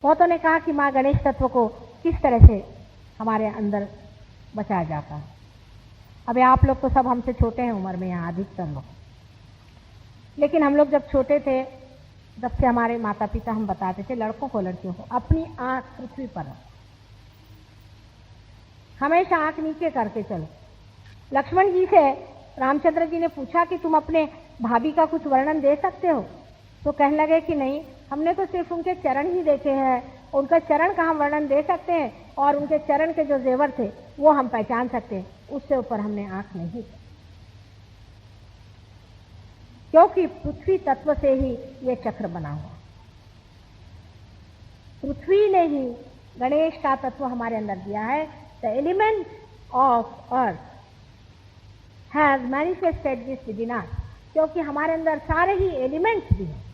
बहुतों ने कहा कि माँ गणेश तत्व को किस तरह से हमारे अंदर बचाया जाता है। अबे आप लोग तो सब हमसे छोटे हैं उम्र में, यहाँ अधिकतर लोग, लेकिन हम लोग जब छोटे थे तब से हमारे माता पिता हम बताते थे लड़कों को लड़कियों को अपनी आंख पृथ्वी पर रखो, हमेशा आंख नीचे करके चलो। लक्ष्मण जी से रामचंद्र जी ने पूछा कि तुम अपने भाभी का कुछ वर्णन दे सकते हो, तो कहने लगे कि नहीं, हमने तो सिर्फ उनके चरण ही देखे हैं, उनका चरण का हम वर्णन दे सकते हैं और उनके चरण के जो जेवर थे वो हम पहचान सकते हैं, उससे ऊपर हमने आंख नहीं, क्योंकि पृथ्वी तत्व से ही ये चक्र बना हुआ। पृथ्वी ने ही गणेश का तत्व हमारे अंदर दिया है। The element of earth has manifested this within us, क्योंकि हमारे अंदर सारे ही एलिमेंट्स भी हैं।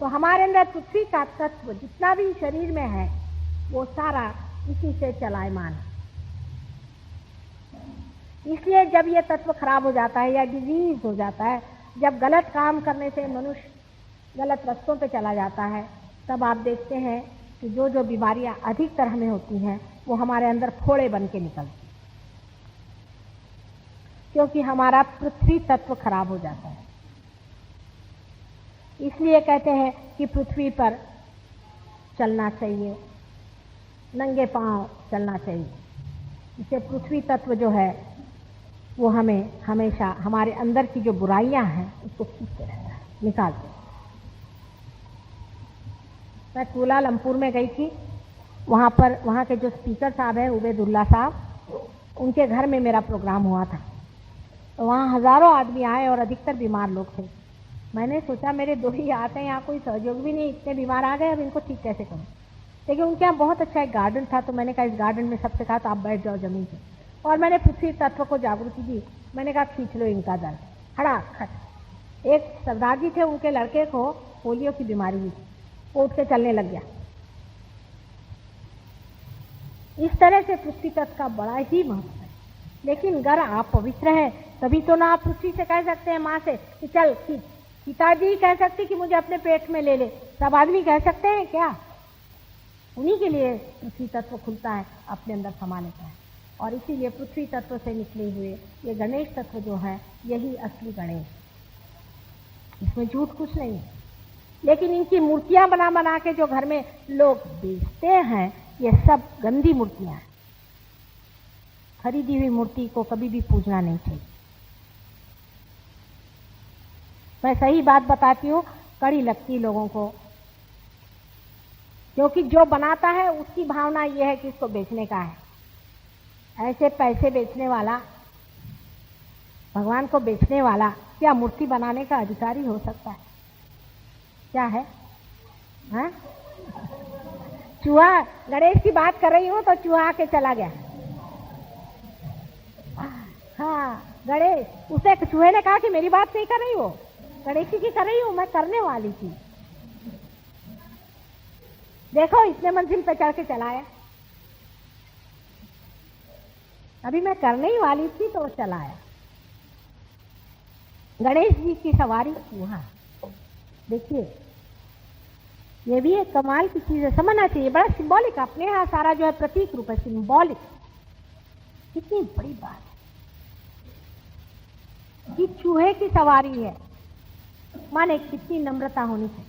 तो हमारे अंदर पृथ्वी का तत्व जितना भी शरीर में है वो सारा इसी से चलायमान है। इसलिए जब ये तत्व खराब हो जाता है या डिजीज हो जाता है, जब गलत काम करने से मनुष्य गलत रास्तों पे चला जाता है, तब आप देखते हैं कि जो जो बीमारियां अधिकतर हमें होती हैं वो हमारे अंदर फोड़े बन के निकलती, क्योंकि हमारा पृथ्वी तत्व खराब हो जाता है। इसलिए कहते हैं कि पृथ्वी पर चलना चाहिए, नंगे पांव चलना चाहिए। इससे पृथ्वी तत्व जो है वो हमें हमेशा हमारे अंदर की जो बुराइयां हैं उसको खींचते रहता है, निकालते। मैं कुलालमपुर में गई थी, वहाँ के जो स्पीकर साहब हैं उबैदुल्ला साहब, उनके घर में मेरा प्रोग्राम हुआ था। तो वहाँ हजारों आदमी आए और अधिकतर बीमार लोग थे। मैंने सोचा मेरे दो ही आते हैं, यहाँ कोई सहयोग भी नहीं, इतने बीमार आ गए, अब इनको ठीक कैसे करूँ। लेकिन उनके यहाँ बहुत अच्छा एक गार्डन था, तो मैंने कहा इस गार्डन में सबसे कहा तो आप बैठ जाओ जमीन पे, और मैंने पृथ्वी तत्व को जागृति दी। मैंने कहा खींच लो इनका दर्द, खड़ाखट। एक सरदार जी थे, उनके लड़के को पोलियो की बीमारी हुई, वो उठ के चलने लग गया। इस तरह से पृथ्वी तत्व का बड़ा ही महत्व है। लेकिन अगर आप पवित्र हैं तभी तो ना आप पृथ्वी से कह सकते हैं माँ से कि चल खींच। पिताजी कह सकते कि मुझे अपने पेट में ले ले, सब आदमी कह सकते हैं क्या? उन्हीं के लिए पृथ्वी तत्व खुलता है, अपने अंदर समा लेता है। और इसीलिए पृथ्वी तत्व से निकले हुए ये गणेश तत्व जो है यही असली गणेश, इसमें झूठ कुछ नहीं है। लेकिन इनकी मूर्तियां बना बना के जो घर में लोग बेचते हैं, ये सब गंदी मूर्तियां हैं। खरीदी हुई मूर्ति को कभी भी पूजना नहीं चाहिए। मैं सही बात बताती हूँ, कड़ी लगती लोगों को, क्योंकि जो बनाता है उसकी भावना ये है कि इसको बेचने का है। ऐसे पैसे बेचने वाला, भगवान को बेचने वाला क्या मूर्ति बनाने का अधिकारी हो सकता है? क्या है? हाँ? चूहा, गणेश की बात कर रही हूँ तो चूहा आके चला गया। हाँ, गणेश, उसे चूहे ने कहा कि मेरी बात नहीं कर रही हो, गणेश की कर रही हूँ, मैं करने वाली थी। देखो इतने मंजिल पे चढ़ के चलाया, अभी मैं करने ही वाली थी तो वो चलाया। गणेश जी की सवारी चूहा। देखिए ये भी एक कमाल की चीज है, समझना चाहिए। बड़ा सिंबॉलिक, अपने यहाँ सारा जो है प्रतीक रूप है, सिंबॉलिक। कितनी बड़ी बात है कि चूहे की सवारी है, माने कितनी नम्रता होनी चाहिए।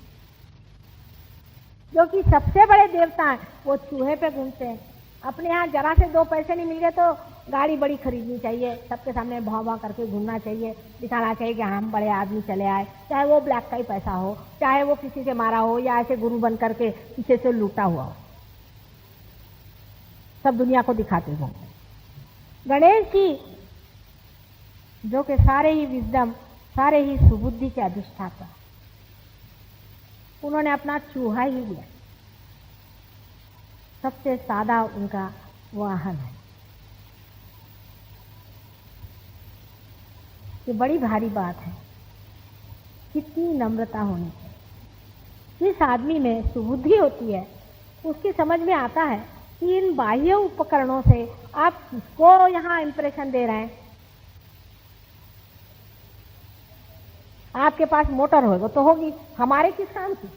जो कि सबसे बड़े देवता हैं वो चूहे पे घूमते हैं। अपने यहाँ जरा से दो पैसे नहीं मिल गए तो गाड़ी बड़ी खरीदनी चाहिए, सबके सामने भाव भाव करके घूमना चाहिए, दिखाना चाहिए कि हम बड़े आदमी चले आए, चाहे वो ब्लैक का ही पैसा हो, चाहे वो किसी से मारा हो या ऐसे गुरु बन करके पीछे से लूटा हुआ हो, सब दुनिया को दिखाते हो। गणेश जी जो कि सारे ही विजडम, सारे ही सुबुद्धि के अधिष्ठाता, उन्होंने अपना चूहा ही लिया। सबसे सादा उनका वाहन है। ये बड़ी भारी बात है, कितनी नम्रता होनी चाहिए। जिस आदमी में सुबुद्धि होती है उसकी समझ में आता है कि इन बाह्य उपकरणों से आप किसको यहाँ इंप्रेशन दे रहे हैं। आपके पास मोटर होगा तो होगी, हमारे किस काम की?